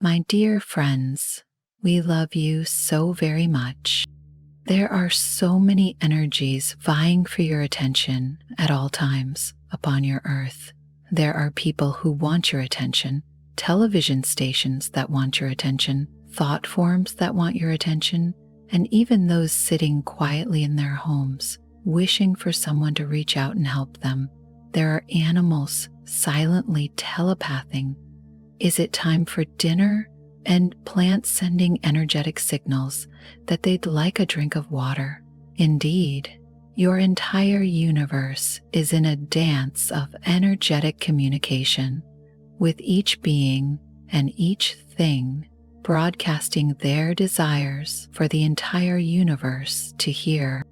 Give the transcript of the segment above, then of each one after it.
My dear friends, we love you so very much. There are so many energies vying for your attention at all times upon your earth. There are people who want your attention, television stations that want your attention, thought forms that want your attention, and even those sitting quietly in their homes, wishing for someone to reach out and help them. There are animals silently telepathing. Is it time for dinner? And plants sending energetic signals that they'd like a drink of water. Indeed, your entire universe is in a dance of energetic communication, with each being and each thing broadcasting their desires for the entire universe to hear.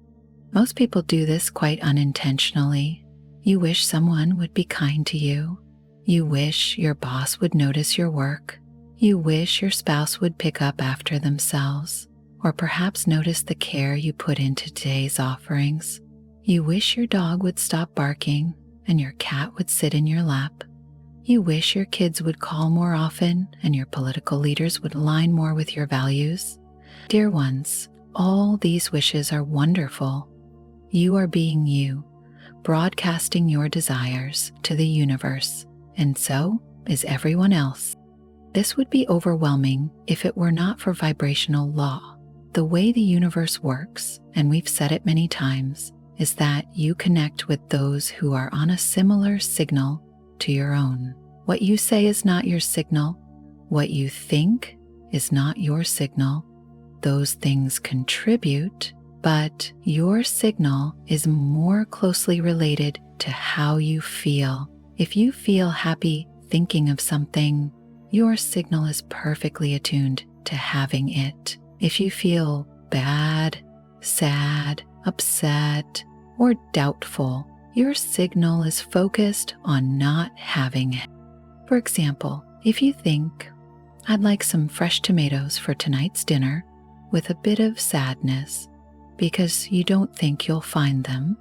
Most people do this quite unintentionally. You wish someone would be kind to you. You wish your boss would notice your work. You wish your spouse would pick up after themselves, or perhaps notice the care you put into today's offerings. You wish your dog would stop barking and your cat would sit in your lap. You wish your kids would call more often and your political leaders would align more with your values. Dear ones, all these wishes are wonderful. You are being you, broadcasting your desires to the universe, and so is everyone else. This would be overwhelming if it were not for vibrational law. The way the universe works, and we've said it many times, is that you connect with those who are on a similar signal to your own. What you say is not your signal. What you think is not your signal. Those things contribute, but your signal is more closely related to how you feel. If you feel happy thinking of something, your signal is perfectly attuned to having it. If you feel bad, sad, upset, or doubtful, your signal is focused on not having it. For example, if you think, I'd like some fresh tomatoes for tonight's dinner with a bit of sadness because you don't think you'll find them,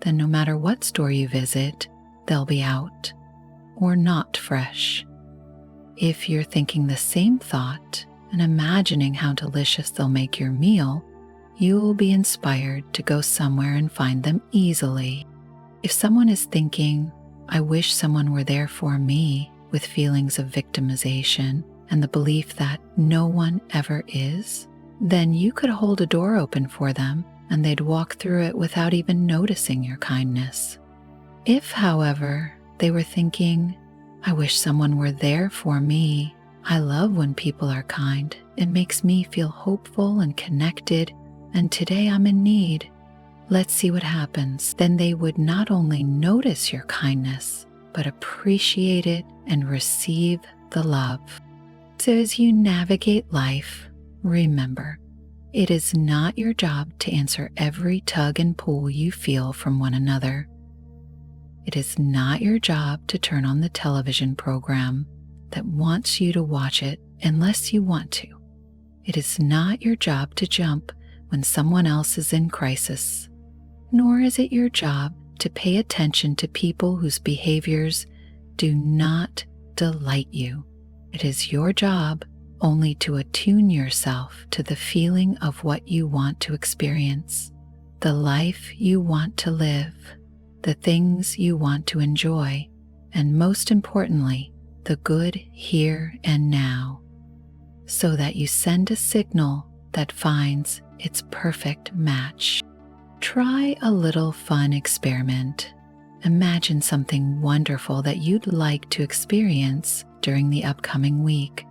then no matter what store you visit, they'll be out or not fresh. If you're thinking the same thought and imagining how delicious they'll make your meal, you'll be inspired to go somewhere and find them easily. If someone is thinking, I wish someone were there for me, with feelings of victimization and the belief that no one ever is, then you could hold a door open for them and they'd walk through it without even noticing your kindness. If, however, they were thinking, I wish someone were there for me. I love when people are kind. It makes me feel hopeful and connected, and today I'm in need. Let's see what happens. Then they would not only notice your kindness, but appreciate it and receive the love. So as you navigate life, remember, it is not your job to answer every tug and pull you feel from one another. It is not your job to turn on the television program that wants you to watch it unless you want to. It is not your job to jump when someone else is in crisis, nor is it your job to pay attention to people whose behaviors do not delight you. It is your job only to attune yourself to the feeling of what you want to experience, the life you want to live, the things you want to enjoy, and most importantly, the good here and now, so that you send a signal that finds its perfect match. Try a little fun experiment. Imagine something wonderful that you'd like to experience during the upcoming week.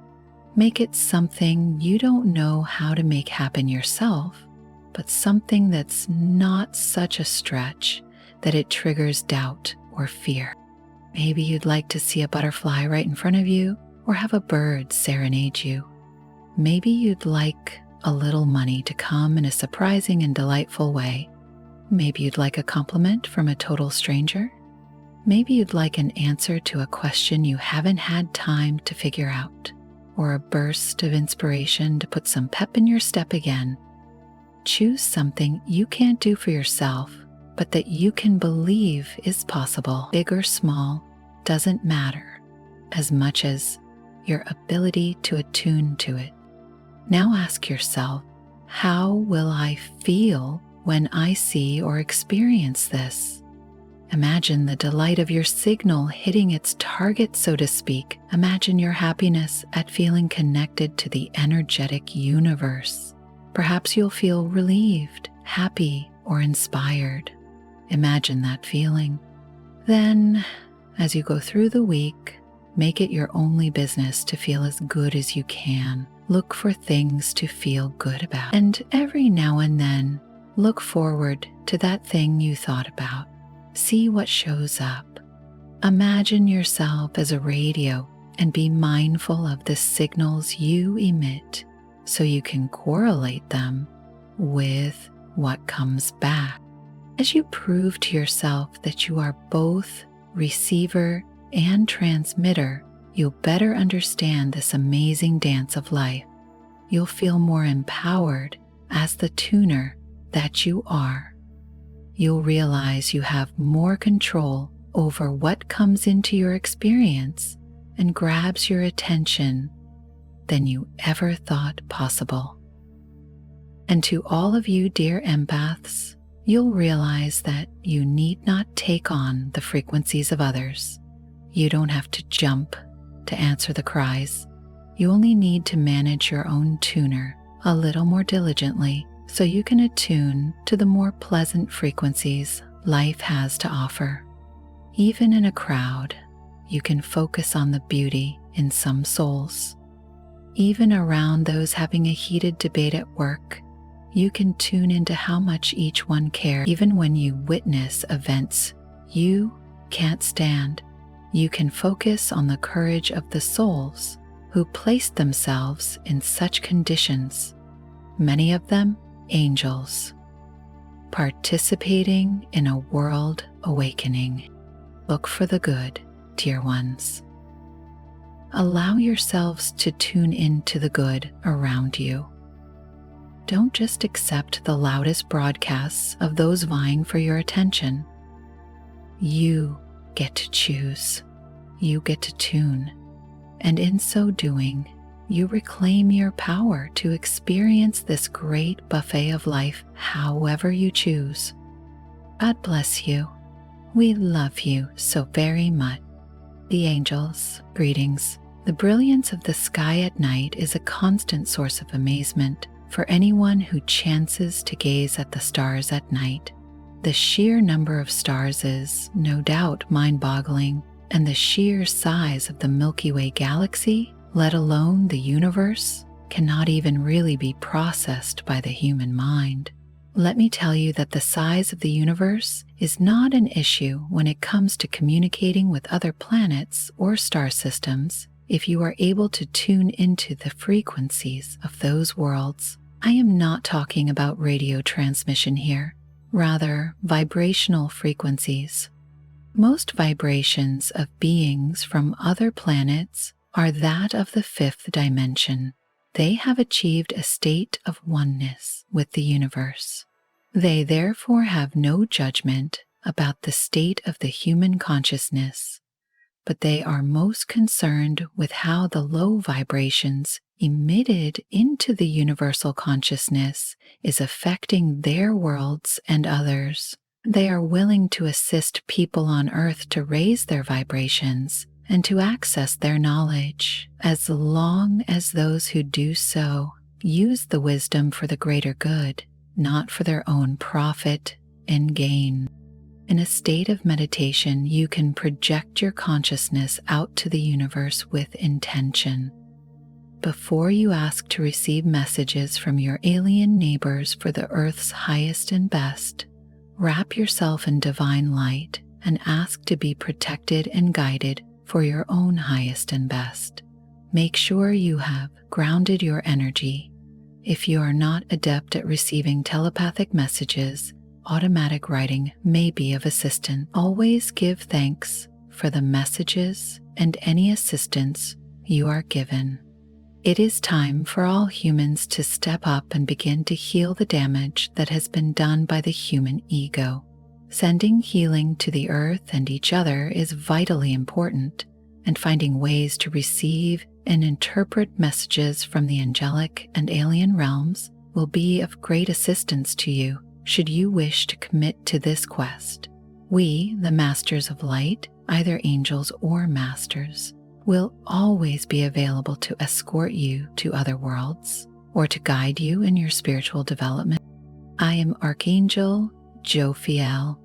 Make it something you don't know how to make happen yourself, but something that's not such a stretch that it triggers doubt or fear. Maybe you'd like to see a butterfly right in front of you or have a bird serenade you. Maybe you'd like a little money to come in a surprising and delightful way. Maybe you'd like a compliment from a total stranger. Maybe you'd like an answer to a question you haven't had time to figure out, or a burst of inspiration to put some pep in your step again. Choose something you can't do for yourself, but that you can believe is possible. Big or small, doesn't matter, as much as your ability to attune to it. Now ask yourself, how will I feel when I see or experience this? Imagine the delight of your signal hitting its target, so to speak. Imagine your happiness at feeling connected to the energetic universe. Perhaps you'll feel relieved, happy, or inspired. Imagine that feeling. Then, as you go through the week, make it your only business to feel as good as you can. Look for things to feel good about. And every now and then, look forward to that thing you thought about. See what shows up. Imagine yourself as a radio and be mindful of the signals you emit so you can correlate them with what comes back. As you prove to yourself that you are both receiver and transmitter, you'll better understand this amazing dance of life. You'll feel more empowered as the tuner that you are. You'll realize you have more control over what comes into your experience and grabs your attention than you ever thought possible. And to all of you dear empaths, you'll realize that you need not take on the frequencies of others. You don't have to jump to answer the cries. You only need to manage your own tuner a little more diligently so you can attune to the more pleasant frequencies life has to offer. Even in a crowd, you can focus on the beauty in some souls. Even around those having a heated debate at work, you can tune into how much each one cares. Even when you witness events you can't stand, you can focus on the courage of the souls who placed themselves in such conditions, many of them angels, participating in a world awakening. Look for the good, dear ones. Allow yourselves to tune into the good around you. Don't just accept the loudest broadcasts of those vying for your attention. You get to choose. You get to tune. And in so doing, you reclaim your power to experience this great buffet of life however you choose. God bless you. We love you so very much. The angels, greetings. The brilliance of the sky at night is a constant source of amazement for anyone who chances to gaze at the stars at night. The sheer number of stars is, no doubt, mind-boggling, and the sheer size of the Milky Way galaxy, let alone the universe, cannot even really be processed by the human mind. Let me tell you that the size of the universe is not an issue when it comes to communicating with other planets or star systems if you are able to tune into the frequencies of those worlds. I am not talking about radio transmission here, rather vibrational frequencies. Most vibrations of beings from other planets are that of the fifth dimension. They have achieved a state of oneness with the universe. They therefore have no judgment about the state of the human consciousness, but they are most concerned with how the low vibrations emitted into the universal consciousness is affecting their worlds and others. They are willing to assist people on Earth to raise their vibrations and to access their knowledge, as long as those who do so use the wisdom for the greater good, not for their own profit and gain. In a state of meditation, you can project your consciousness out to the universe with intention. Before you ask to receive messages from your alien neighbors for the Earth's highest and best, wrap yourself in divine light and ask to be protected and guided for your own highest and best. Make sure you have grounded your energy. If you are not adept at receiving telepathic messages, automatic writing may be of assistance. Always give thanks for the messages and any assistance you are given. It is time for all humans to step up and begin to heal the damage that has been done by the human ego. Sending healing to the earth and each other is vitally important, and finding ways to receive and interpret messages from the angelic and alien realms will be of great assistance to you should you wish to commit to this quest. We, the Masters of Light, either angels or masters, will always be available to escort you to other worlds or to guide you in your spiritual development. I am Archangel Jophiel,